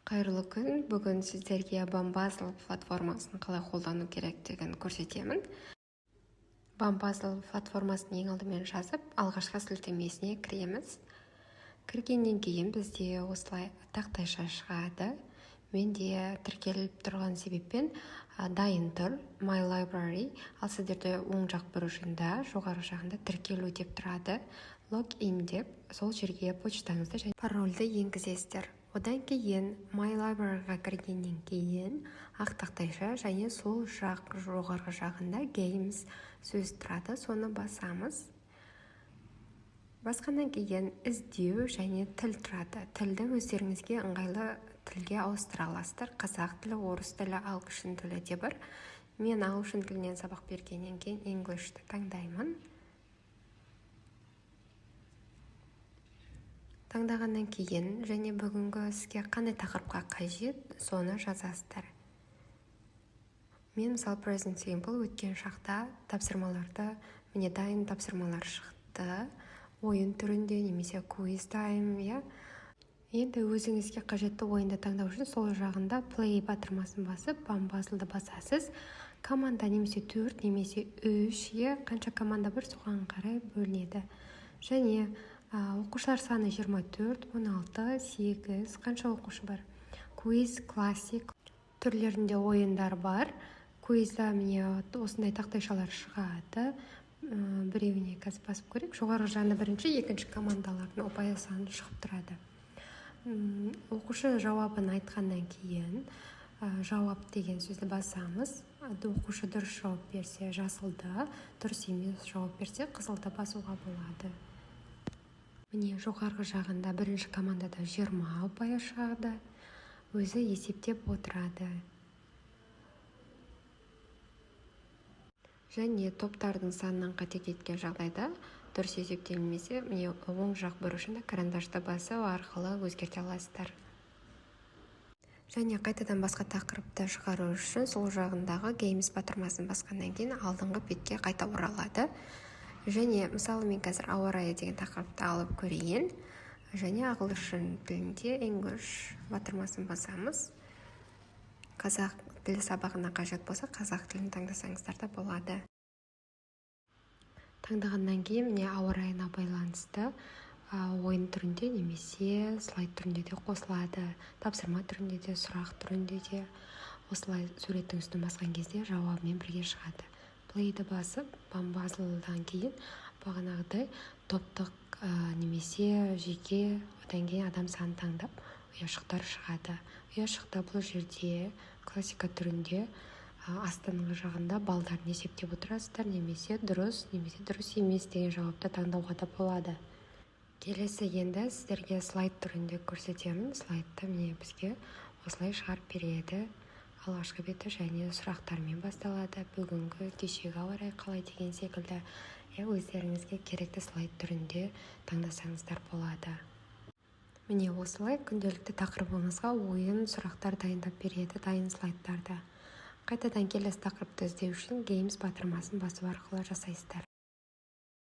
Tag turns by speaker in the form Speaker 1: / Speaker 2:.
Speaker 1: Қайырлы күн. Бүгін сіздерге Bambazzle платформасын қалай қолдану керектігін көрсетемін. Bambazzle платформасын ең алдымен жазып, алғашқы сілтемесіне кіреміз. Кіргеннен кейін бізде осылай тақтайша шығады. Менде тіркеліп тұрған себеппен дайын тұр My Library, ал сіздерде оң жақ бұрышында жоғары жағында тіркелу деп тұрады. Login деп сол жерге почтаңызды және парольді енгізесіздер. Одан кейін My Library-ға кіргеннен кейін ақ тақтайша және сол жақ жоғарғы жағында Games сөз тұрады, соны басамыз. Басқаннан кейін іздеу және тіл тұрады. Тілді өздеріңізге ыңғайлы тілге ауыстыра аласыздар. Қазақ тілі, орыс тілі, ағылшын тілі де бар. Мен ағылшын тілінен сабақ бергеннен кейін English'ті таңдаймын. Таңдағаннан кейін және бүгінгі сізге қандай тақырыпқа қажет, соны жазасыздар. Мен мысалы Present Simple өткен шақта тапсырмаларды, міне дайын тапсырмалар шықты, ойын түрінде немесе quiz time, Енді өзіңізге қажетті ойынды таңдау үшін сол жағында play батырмасын басып, Bambazzle'ды басасыз. Команда немесе 4 немесе 3, қанша команда бар, соған қарай бөлінеді. Және оқушылар саны 24, 16, 8, қанша оқушы бар? Quiz, классик түрлерінде ойындар бар. Quizда міне осындай тақтайшалар шығады. Біреуіне қазір басып көрейік. Жоғарғы жағында бірінші, екінші командалардың ұпай саны шығып тұрады. Оқушы жауабын айтқаннан кейін жауап деген сөзді басамыз. Оқушы дұрыс жауап берсе жасылды, дұрыс емес жауап берсе қызылды басуға болады. Міне жоғарғы жағында бірінші командада 20 ұпай шығады. Өзі есептеп отырады. Және топтардың санынан қате кеткен жағдайда дұрыс есептелмесе, міне оң жақ бұрышында карандашты басу арқылы өзгерте аласыздар. Және қайтадан басқа тақырыпты шығару үшін сол жағындағы Games батырмасын басқаннан кейін алдыңғы бетке қайта оралады. Және мысалы мен қазір ауа райы деген тақырыпты алып көрейін. Және ағылшын тілінде English батырмасын басамыз. Қазақ тілі сабағына қажет болса, қазақ тілін таңдасаңыздар да болады. Таңдағаннан кейін міне ауа райына байланысты ойын түрінде немесе слайд түрінде де қосылады. Тапсырма түрінде де, сұрақ түрінде де. Осылай суреттің үстін басқан кезде жауабымен бірге шығады. Play'ді басып, Bambazzle'дан кейін бағанағыдай топтық немесе жеке, одан кейін адам санын таңдап ұяшықтар шығады. Ұяшықта бұл жерде классика түрінде астыңғы жағында балдарын есептеп отырасыздар, немесе дұрыс емес деген жауапты таңдауға да болады. Келесі енді сіздерге слайд түрінде көрсетемін. Слайдты міне бізге осылай шығарып береді. Алғашқы беті және сұрақтармен басталады. Бүгінгі кешегі ауа райы қалай деген секілді. Өздеріңізге керекті слайд түрінде таңдасаңыздар болады. Міне осылай күнделікті тақырыбыңызға ойын сұрақтар дайындап береді, дайын слайдтарды. Қайтадан келесі тақырыпты іздеу үшін Games батырмасын басу арқылы жасайсыздар.